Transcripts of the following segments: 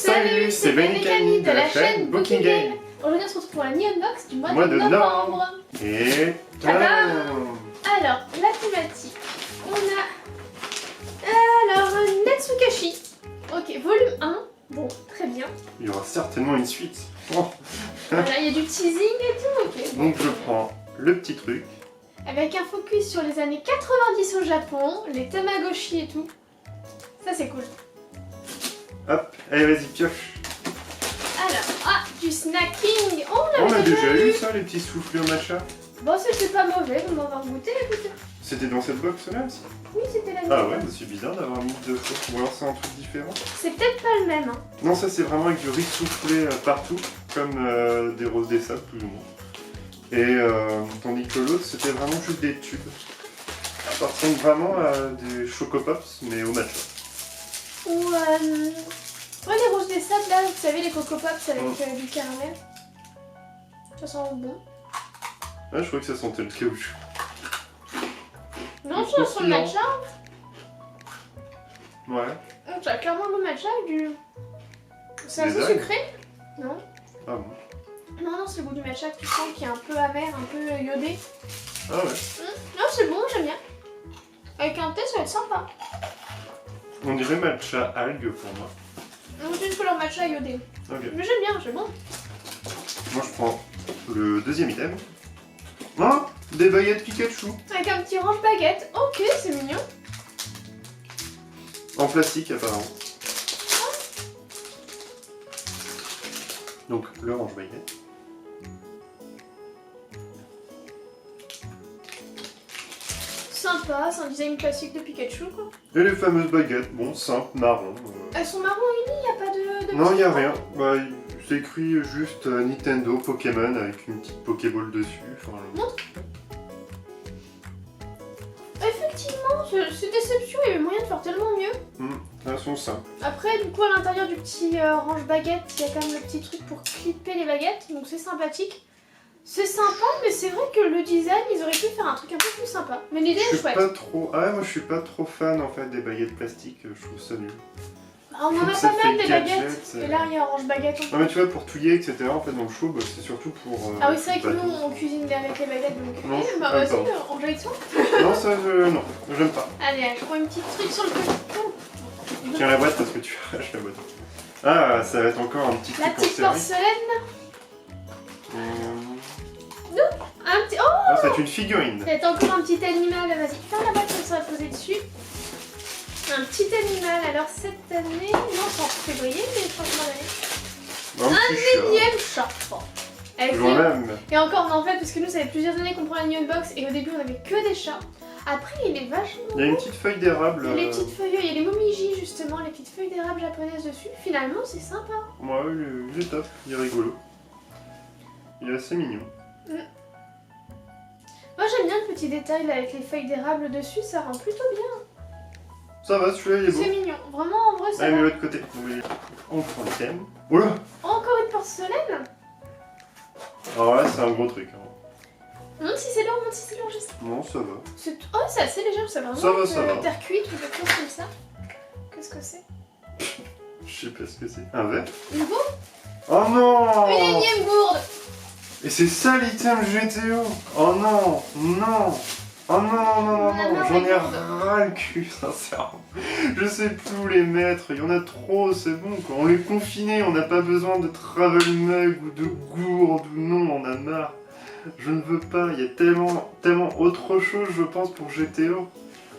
Salut, c'est Ben et Camille de la chaîne Booking Game. Aujourd'hui on se retrouve pour la mi-unbox du mois de de novembre. Et Tadam. Alors, la thématique, on a... Alors, Natsukashi. Ok, volume 1. Bon, très bien. il y aura certainement une suite. Oh. Voilà, il y a du teasing et tout, ok. Donc je prends le petit truc. Avec un focus sur les années 90 au Japon, les Tamagotchi et tout. Ça c'est cool. Hop, allez vas-y pioche. Alors, du snacking. Oh, On on a l'avait déjà eu. eu ça, les petits soufflés au matcha. Bon, c'était pas mauvais, on va avoir goûté, écoute. C'était dans cette box là aussi. Oui, c'était la Ah même. ouais, c'est bizarre d'avoir mis deux fois. Ou alors c'est un truc différent. C'est peut-être pas le même. Hein. Non, ça c'est vraiment avec du riz soufflé partout, comme des roses des sables plus ou moins. Et tandis que l'autre c'était vraiment juste des tubes. Ça ressemble vraiment à des chocopops mais au matcha. Ou ouais, les roses des sables là, vous savez, les Coco Pops avec du caramel. Ça sent bon. Ah, je crois que ça sentait le caoutchouc. Non, C'est ça sent le croustillant. matcha. Ouais. Ça a clairement le matcha avec du. C'est Des assez algues. sucré. Non. Ah bon. Non, c'est le goût du matcha que tu sens qui est un peu amer, un peu iodé. Ah ouais. Non, c'est bon, j'aime bien. Avec un thé, ça va être sympa. On dirait matcha algue pour moi. Donc, c'est une couleur matcha iodé. Ok. Mais j'aime bien, c'est bon. Moi je prends le deuxième item. Oh, des baguettes Pikachu. Avec un petit range baguette. Ok, c'est mignon. En plastique apparemment. Donc le range baguette. Sympa, c'est un design classique de Pikachu quoi. Et les fameuses baguettes, bon, simple, marron. Elles sont marron unies, y a pas de Non, petits il a points. rien. Bah, c'est écrit juste Nintendo Pokémon avec une petite Pokéball dessus. Enfin, Montre. Effectivement, c'est déception, il y avait moyen de faire tellement mieux. elles sont simples. Après, du coup, à l'intérieur du petit range baguette, il y a quand même le petit truc pour clipper les baguettes, donc c'est sympathique. C'est sympa, mais c'est vrai que le design, ils auraient pu faire un truc un peu plus sympa. Mais l'idée Je est suis chouette. pas trop. Ah ouais, moi je suis pas trop fan en fait des baguettes plastiques, je trouve ça nul. Ah, on en a ça pas fait mal des gadget, baguettes. Et là, il y a un range baguette. Non mais tu vois, pour touiller, etc. en fait dans le show, bah, c'est surtout pour. Ah oui, c'est vrai que bah, nous, on cuisine avec les baguettes, donc... Non, bah je- vas-y, attends. on joue avec ça. Non, ça, non, j'aime pas. Allez, je prends une petite truc sur le côté. Tiens la boîte parce que tu arraches la boîte. Ah, ça va être encore un petit La truc en petite série. porcelaine. Un petit... Oh, Ah, c'est une figurine. c'est encore un petit animal. Vas-y, ferme la boîte comme ça va poser dessus. Un petit animal. Alors cette année... Non, c'est en février, mais changement d'année. Un petit chat. Énième chat. Bon. Elle Toujours fait- même. Et encore, mais en fait, parce que nous, ça fait plusieurs années qu'on prend la new unbox et au début, on avait que des chats. Après, il est vachement... Il y a une petite feuille d'érable. Il y a les petites feuilles, il y a les momiji justement, les petites feuilles d'érable japonaises dessus. Finalement, c'est sympa. Ouais, il est top, il est rigolo. Il est assez mignon. Moi, j'aime bien le petit détail là, avec les feuilles d'érable dessus, ça rend plutôt bien. Ça va, celui-là il est beau. C'est mignon. Vraiment, en vrai, ça Allez, va. mets l'autre côté. On prend le thème. Oula. Encore une porcelaine. Alors là, c'est un gros truc. Hein. Montre si c'est lourd, montre si c'est lourd, juste. Non, ça va. Oh, c'est assez léger, c'est vraiment Ça va, ça va. terre cuite ou quelque chose comme ça. Qu'est-ce que c'est? Je sais pas ce que c'est. Un verre. Une gourde? Oh non. Une énième gourde. Et c'est ça l'item GTO. Oh non, non. Oh non, non, non, non, Non, j'en ai mais ras le cul, sincèrement. Je sais plus où les mettre, il y en a trop, c'est bon quoi. On est confinés, on n'a pas besoin de travel mug ou de gourde ou non, on a marre. Je ne veux pas, il y a tellement autre chose, je pense, pour GTO.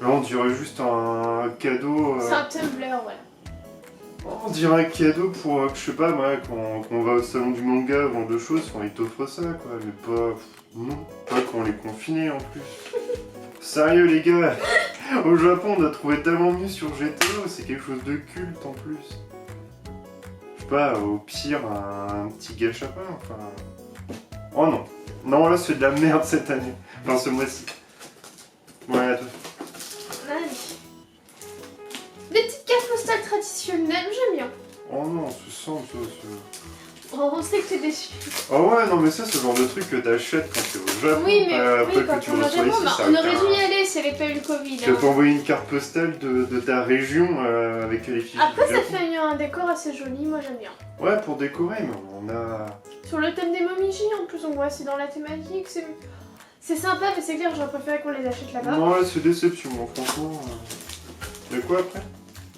Là, on dirait juste un cadeau. C'est un tumbler, voilà. On dirait un cadeau pour, je sais pas, moi, quand on va au salon du manga, vendre de choses, ils t'offrent ça, quoi. Mais pas. Non, pas quand on est confiné en plus. Sérieux, les gars, au Japon, on a trouvé tellement mieux sur GTO, c'est quelque chose de culte en plus. Je sais pas, au pire, un petit gâchapin, enfin. Oh non. Non, là, c'est de la merde cette année. Enfin, ce mois-ci. Ouais, attends. Allez. Des petites cartes postales traditionnelles, j'aime bien. Oh non, ce sent ça. On sait que t'es déçu. Oh ouais, non mais ça, c'est le genre de truc que t'achètes quand t'es au Japon. Oui, mais après oui, quand que tu on est au reçois Japon, ici, bah, ça on a aurait aucun- dû y aller s'il n'y avait pas eu le Covid. Tu vas hein. t'envoyer une carte postale de ta région avec les fiches Après, du ça Japon. fait un décor assez joli, moi j'aime bien. Ouais, pour décorer, mais on a... Sur le thème des Momiji, en plus, on voit c'est dans la thématique. C'est sympa, mais c'est clair, j'aurais préféré qu'on les achète là-bas. Non, là, c'est déception, hein, franchement. Y'a quoi après?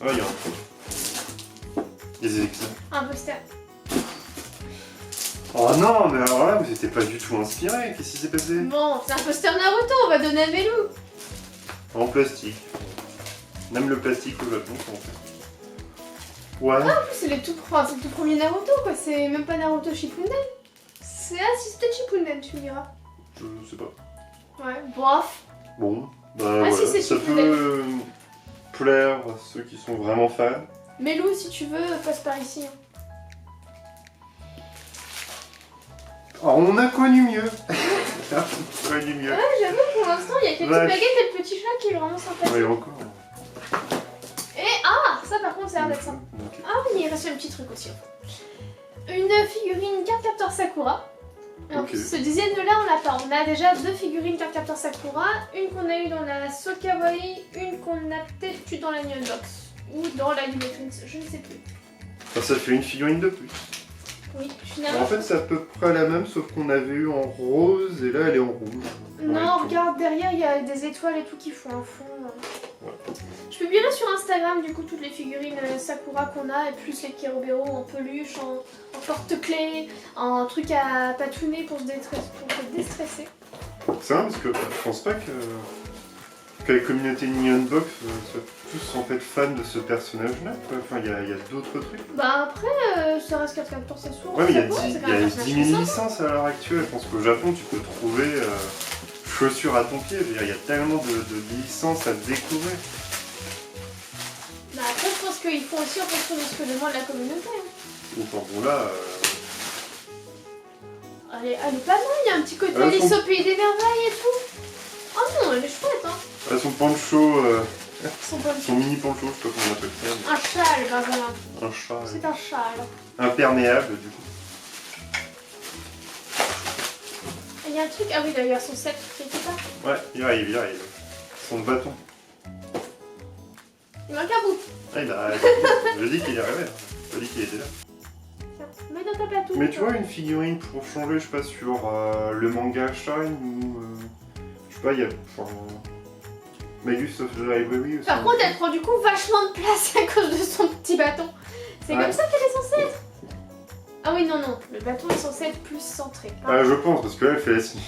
Ah, y'a un truc. Des examens. Un poster. Oh non, mais alors là, vous étiez pas du tout inspiré. Qu'est-ce qui s'est passé? Bon, c'est un poster Naruto, on va donner à Melou. En plastique. Même le plastique au Japon, ça en fait. Ouais. En plus, c'est le tout premier Naruto, quoi. C'est même pas Naruto Shippuden. Si c'était Shippuden, tu me diras. Je sais pas. Ouais, bof. Bon, bah Ah, voilà. si, c'est Ça Shippuden. peut plaire à ceux qui sont vraiment fans. Melou, si tu veux, passe par ici. hein. Alors, on a connu mieux. On a connu mieux. Ouais, j'avoue, pour l'instant, il y a quelques Vache. baguettes et le petit chat qui est vraiment sympathique. Ouais, encore. Et ah, ça par contre, ça a l'air d'être sympa. Ok. Ah oui, il reste un petit truc aussi. Une figurine carte capteur Sakura. Et en Ok. plus, ce dizaine-là, on l'a pas. On a déjà 2 figurines carte capteur Sakura. Une qu'on a eue dans la Sokawai, une qu'on a peut-être eue dans la Neon Box. Ou dans la Lumetrins, je ne sais plus. Enfin, ça fait une figurine de plus. Oui, En finalement. fait, c'est à peu près la même, sauf qu'on avait eu en rose et là, elle est en rouge. Non, Ouais, regarde, derrière, il y a des étoiles et tout qui font un fond. Ouais. Je publierai sur Instagram, du coup, toutes les figurines Sakura qu'on a, et plus les Kerobero en peluche, en porte-clés, en truc à patouner pour se déstresser. C'est vrai, parce que je pense pas que la communauté Neon Box soit tous en fait fans de ce personnage-là. Quoi. Enfin, il y a d'autres trucs. Bah après, ça reste 4 capteurs Sakura. Ouais, mais il y a Sakura, 10 c'est quand même un personnage 000 sympa. licences à l'heure actuelle. Je pense qu'au Japon, tu peux trouver chaussures à ton pied. Je veux dire, il y a tellement de licences à découvrir. Bah après, je pense qu'ils font aussi en fonction de ce que demande la communauté. hein. Autant bon là, Elle est pas mal, il y a un petit côté Elles Alice sont- au pays des merveilles et tout. Oh non, elle est chouette, hein. son poncho, Son bon son mini poncho, je sais pas comment on appelle ça. Un châle, Benjamin. Mais un chat C'est un châle. imperméable du coup. Et il y a un truc, ah oui d'ailleurs, son set, c'était pas. Ouais, il arrive, il arrive. Son bâton. Il manque un bout. Ah, il arrive. Je dis qu'il y arrivait. Je dis qu'il était là. Tiens, mets dans ta plateau. Mais tu vois, une figurine pour changer, je sais pas, sur le manga Shine ou. Je sais pas, il y a. Enfin, Magus of the Library aussi. Par contre, elle prend du coup vachement de place à cause de son petit bâton. C'est Ouais. comme ça qu'elle est censée être. Ah oui, non, non, le bâton est censé être plus centré. Je pense, parce que là, elle fait la signe.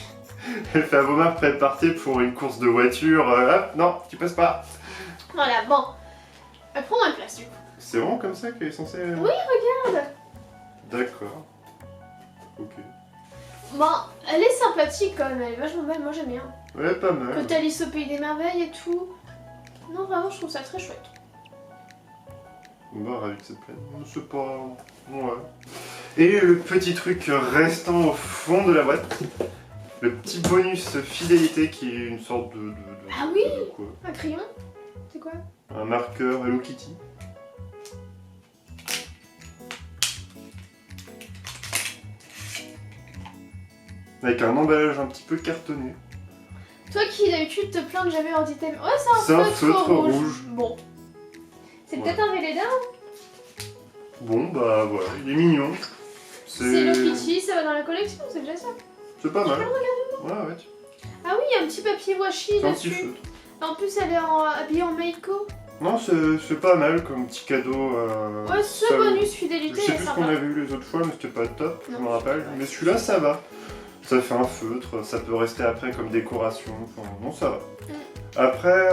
Elle fait à vos marques préparée pour une course de voiture. Hop, non, tu passes pas. Voilà, bon. Elle prend moins de place du coup. C'est vraiment comme ça qu'elle est censée. Oui, regarde. D'accord. Ok. Bon, elle est sympathique quand même, elle est vachement belle, moi j'aime bien. Ouais, pas mal. Côté Alice au pays des merveilles et tout. Non, vraiment, je trouve ça très chouette. Bah, ravi que ça te plaise. C'est pas. Ouais. Et le petit truc restant au fond de la boîte. Le petit bonus fidélité qui est une sorte de. Ah oui de quoi? Un crayon. C'est quoi? Un marqueur Hello Kitty. Avec un emballage un petit peu cartonné. Toi qui d'habitude te plains de jamais avoir d'item. Ouais, c'est C'est un un feutre feutre rouge. rouge. Bon. C'est Ouais. peut-être un Véleda. Bon, bah voilà, il est mignon. C'est Hello Kitty, ça va dans la collection, c'est déjà ça. C'est pas mal. peux le Ouais, ouais. Ah oui, il y a un petit papier washi C'est un petit dessus. feutre. En plus, elle est habillée en Meiko. Non, c'est pas mal comme petit cadeau. Ouais, ce ça- bonus Je fidélité sais est plus ce qu'on sympa. avait eu les autres fois, mais c'était pas top, je Non, me je rappelle. sais pas. Mais celui-là, ça va. Ça fait un feutre, ça peut rester après comme décoration. Enfin, non, ça va. Après,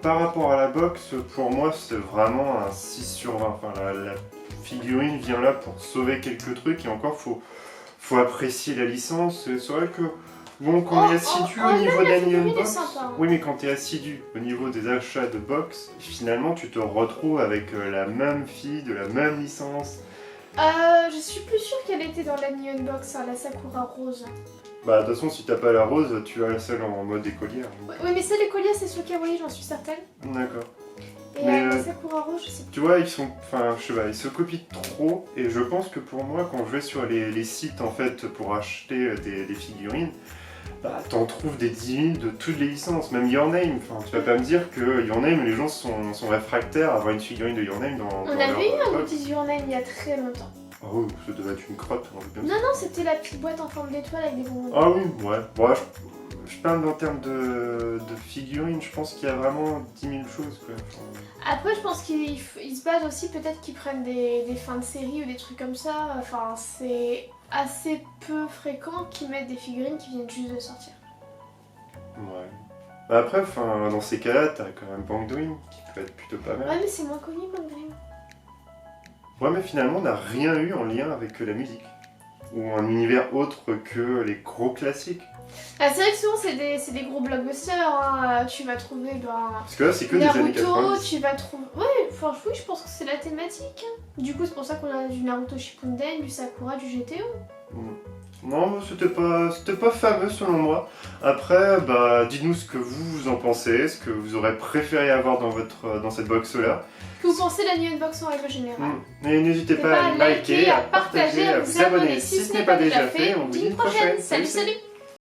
par rapport à la box, pour moi, c'est vraiment un 6 sur 20. Enfin, la figurine vient là pour sauver quelques trucs et encore, faut apprécier la licence. Et c'est vrai que, bon, quand on est assidu au niveau de la Neon figurine est Box, sympa, hein. oui, mais quand tu es assidu au niveau des achats de box, finalement, tu te retrouves avec la même fille de la même licence. Je suis plus sûre qu'elle était dans la Neon Box, hein, la Sakura rose. Bah, de toute façon, si t'as pas la rose, tu as celle en mode écolière. Oui, mais celle écolière, c'est ce kawaii, j'en suis certaine. D'accord. Et Mais, Sakura Rose, je sais plus. Tu vois, ils sont, enfin, je sais pas, ils se copient trop et je pense que pour moi, quand je vais sur les sites en fait pour acheter des figurines, bah t'en trouves des 10 000 de toutes les licences, même Your Name. Enfin, tu vas pas me dire que Your Name, les gens sont réfractaires à avoir une figurine de Your Name dans On leur avait eu un box. What is Your Name il y a très longtemps. Ah oui, ça devait être une crotte. Un truc comme ça. Non, c'était la petite boîte en forme d'étoile avec des bonbons. Ah oui, ouais. Bon, je parle en termes de figurines, je pense qu'il y a vraiment 10 000 choses quoi. Enfin, Après, je pense qu'ils se basent aussi, peut-être qu'ils prennent des fins de série ou des trucs comme ça. Enfin, c'est assez peu fréquent qu'ils mettent des figurines qui viennent juste de sortir. ouais. Bah après, enfin, dans ces cas-là, t'as quand même Bang Dream qui peut être plutôt pas mal. Ouais, mais c'est moins connu, Bang Dream. Ouais, mais finalement, on n'a rien eu en lien avec la musique. Ou un univers autre que les gros classiques. Ah, c'est vrai que souvent, c'est des gros blockbusters. Hein. Tu vas trouver Parce que là, c'est que des années Naruto, 90. tu vas trouver... Ouais, enfin, oui, je pense que c'est la thématique. Hein. Du coup, c'est pour ça qu'on a du Naruto Shippuden, du Sakura, du GTO. Non, c'était pas fameux selon moi. Après, bah, dites-nous ce que vous en pensez, ce que vous aurez préféré avoir dans cette box-là. Que vous pensez de la New Unbox en règle générale. Et n'hésitez pas à liker, à partager, à vous abonner si ce n'est pas déjà fait. On vous dit une prochaine. Salut, salut.